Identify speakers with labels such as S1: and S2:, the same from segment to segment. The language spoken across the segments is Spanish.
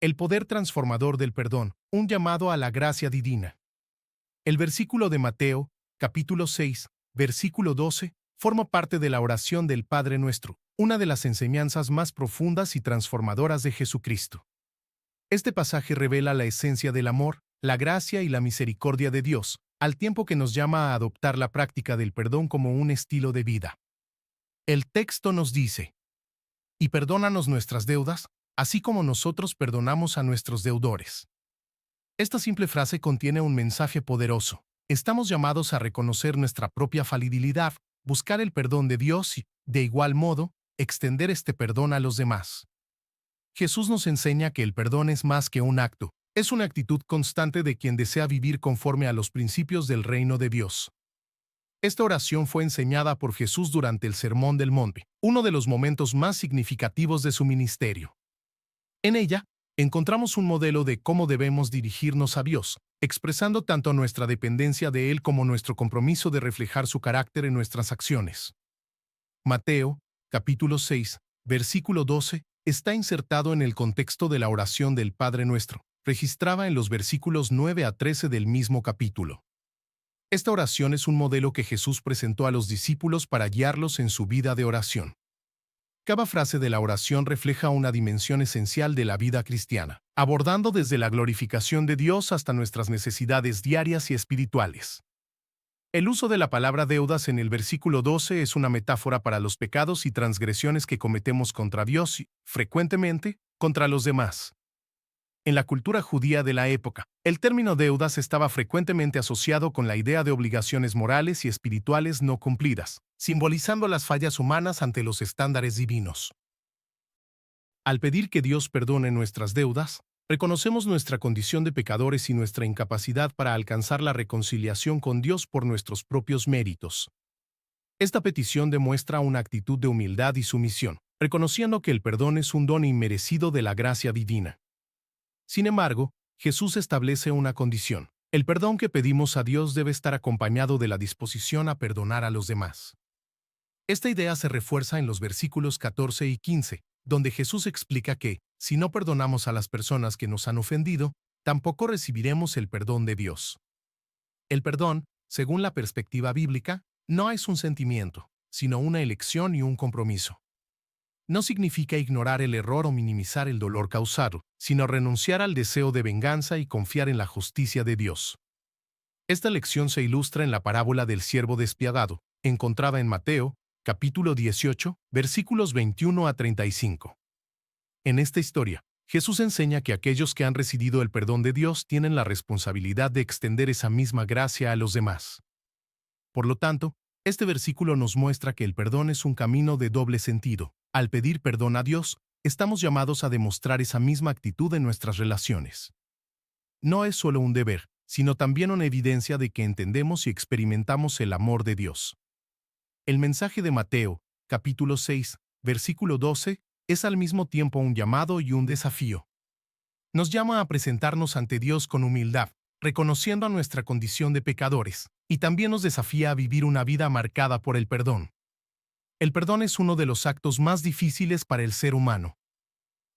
S1: El poder transformador del perdón, un llamado a la gracia divina. El versículo de Mateo, capítulo 6, versículo 12, forma parte de la oración del Padre Nuestro, una de las enseñanzas más profundas y transformadoras de Jesucristo. Este pasaje revela la esencia del amor, la gracia y la misericordia de Dios, al tiempo que nos llama a adoptar la práctica del perdón como un estilo de vida. El texto nos dice: «Y perdónanos nuestras deudas, así como nosotros perdonamos a nuestros deudores». Esta simple frase contiene un mensaje poderoso. Estamos llamados a reconocer nuestra propia falibilidad, buscar el perdón de Dios y, de igual modo, extender este perdón a los demás. Jesús nos enseña que el perdón es más que un acto, es una actitud constante de quien desea vivir conforme a los principios del reino de Dios. Esta oración fue enseñada por Jesús durante el Sermón del Monte, uno de los momentos más significativos de su ministerio. En ella, encontramos un modelo de cómo debemos dirigirnos a Dios, expresando tanto nuestra dependencia de Él como nuestro compromiso de reflejar su carácter en nuestras acciones. Mateo, capítulo 6, versículo 12, está insertado en el contexto de la oración del Padre Nuestro, registrada en los versículos 9 a 13 del mismo capítulo. Esta oración es un modelo que Jesús presentó a los discípulos para guiarlos en su vida de oración. Cada frase de la oración refleja una dimensión esencial de la vida cristiana, abordando desde la glorificación de Dios hasta nuestras necesidades diarias y espirituales. El uso de la palabra deudas en el versículo 12 es una metáfora para los pecados y transgresiones que cometemos contra Dios y, frecuentemente, contra los demás. En la cultura judía de la época, el término deudas estaba frecuentemente asociado con la idea de obligaciones morales y espirituales no cumplidas, simbolizando las fallas humanas ante los estándares divinos. Al pedir que Dios perdone nuestras deudas, reconocemos nuestra condición de pecadores y nuestra incapacidad para alcanzar la reconciliación con Dios por nuestros propios méritos. Esta petición demuestra una actitud de humildad y sumisión, reconociendo que el perdón es un don inmerecido de la gracia divina. Sin embargo, Jesús establece una condición. El perdón que pedimos a Dios debe estar acompañado de la disposición a perdonar a los demás. Esta idea se refuerza en los versículos 14 y 15, donde Jesús explica que, si no perdonamos a las personas que nos han ofendido, tampoco recibiremos el perdón de Dios. El perdón, según la perspectiva bíblica, no es un sentimiento, sino una elección y un compromiso. No significa ignorar el error o minimizar el dolor causado, sino renunciar al deseo de venganza y confiar en la justicia de Dios. Esta lección se ilustra en la parábola del siervo despiadado, encontrada en Mateo, capítulo 18, versículos 21 a 35. En esta historia, Jesús enseña que aquellos que han recibido el perdón de Dios tienen la responsabilidad de extender esa misma gracia a los demás. Por lo tanto, este versículo nos muestra que el perdón es un camino de doble sentido. Al pedir perdón a Dios, estamos llamados a demostrar esa misma actitud en nuestras relaciones. No es solo un deber, sino también una evidencia de que entendemos y experimentamos el amor de Dios. El mensaje de Mateo, capítulo 6, versículo 12, es al mismo tiempo un llamado y un desafío. Nos llama a presentarnos ante Dios con humildad, reconociendo nuestra condición de pecadores, y también nos desafía a vivir una vida marcada por el perdón. El perdón es uno de los actos más difíciles para el ser humano.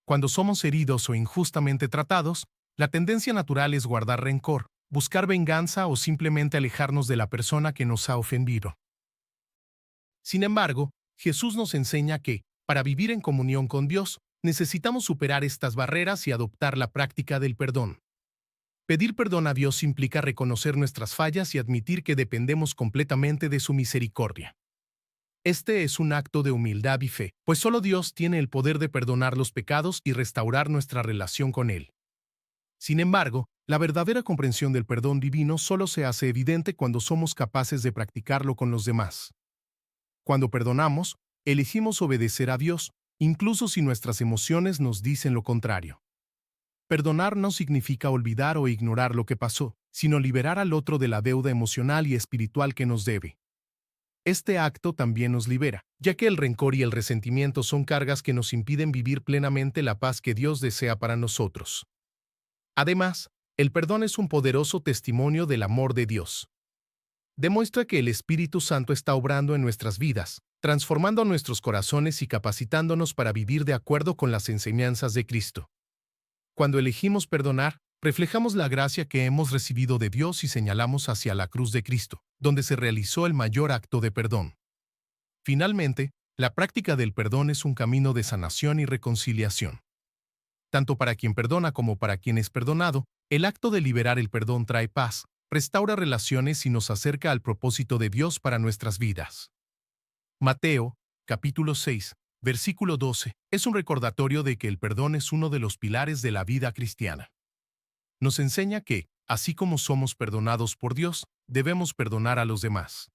S1: Cuando somos heridos o injustamente tratados, la tendencia natural es guardar rencor, buscar venganza o simplemente alejarnos de la persona que nos ha ofendido. Sin embargo, Jesús nos enseña que, para vivir en comunión con Dios, necesitamos superar estas barreras y adoptar la práctica del perdón. Pedir perdón a Dios implica reconocer nuestras fallas y admitir que dependemos completamente de su misericordia. Este es un acto de humildad y fe, pues solo Dios tiene el poder de perdonar los pecados y restaurar nuestra relación con Él. Sin embargo, la verdadera comprensión del perdón divino solo se hace evidente cuando somos capaces de practicarlo con los demás. Cuando perdonamos, elegimos obedecer a Dios, incluso si nuestras emociones nos dicen lo contrario. Perdonar no significa olvidar o ignorar lo que pasó, sino liberar al otro de la deuda emocional y espiritual que nos debe. Este acto también nos libera, ya que el rencor y el resentimiento son cargas que nos impiden vivir plenamente la paz que Dios desea para nosotros. Además, el perdón es un poderoso testimonio del amor de Dios. Demuestra que el Espíritu Santo está obrando en nuestras vidas, transformando nuestros corazones y capacitándonos para vivir de acuerdo con las enseñanzas de Cristo. Cuando elegimos perdonar, reflejamos la gracia que hemos recibido de Dios y señalamos hacia la cruz de Cristo, donde se realizó el mayor acto de perdón. Finalmente, la práctica del perdón es un camino de sanación y reconciliación. Tanto para quien perdona como para quien es perdonado, el acto de liberar el perdón trae paz, restaura relaciones y nos acerca al propósito de Dios para nuestras vidas. Mateo, capítulo 6, versículo 12, es un recordatorio de que el perdón es uno de los pilares de la vida cristiana. Nos enseña que, así como somos perdonados por Dios, debemos perdonar a los demás.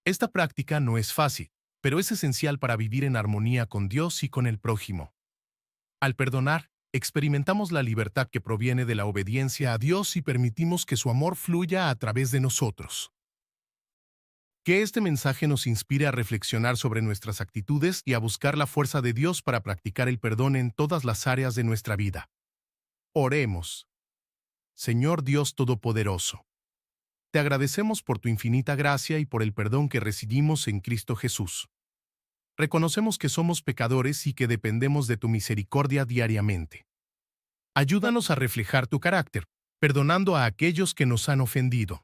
S1: Esta práctica no es fácil, pero es esencial para vivir en armonía con Dios y con el prójimo. Al perdonar, experimentamos la libertad que proviene de la obediencia a Dios y permitimos que su amor fluya a través de nosotros. Que este mensaje nos inspire a reflexionar sobre nuestras actitudes y a buscar la fuerza de Dios para practicar el perdón en todas las áreas de nuestra vida. Oremos. Señor Dios Todopoderoso, te agradecemos por tu infinita gracia y por el perdón que recibimos en Cristo Jesús. Reconocemos que somos pecadores y que dependemos de tu misericordia diariamente. Ayúdanos a reflejar tu carácter, perdonando a aquellos que nos han ofendido.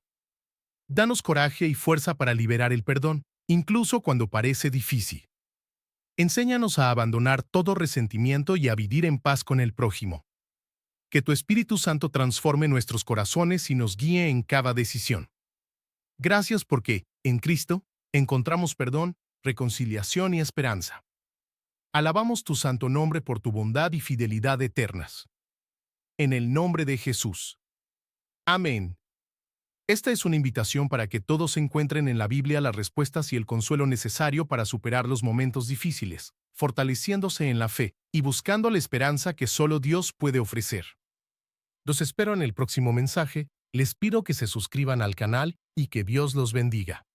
S1: Danos coraje y fuerza para liberar el perdón, incluso cuando parece difícil. Enséñanos a abandonar todo resentimiento y a vivir en paz con el prójimo. Que tu Espíritu Santo transforme nuestros corazones y nos guíe en cada decisión. Gracias porque, en Cristo, encontramos perdón, reconciliación y esperanza. Alabamos tu santo nombre por tu bondad y fidelidad eternas. En el nombre de Jesús. Amén. Esta es una invitación para que todos encuentren en la Biblia las respuestas y el consuelo necesario para superar los momentos difíciles, fortaleciéndose en la fe y buscando la esperanza que solo Dios puede ofrecer. Los espero en el próximo mensaje, les pido que se suscriban al canal y que Dios los bendiga.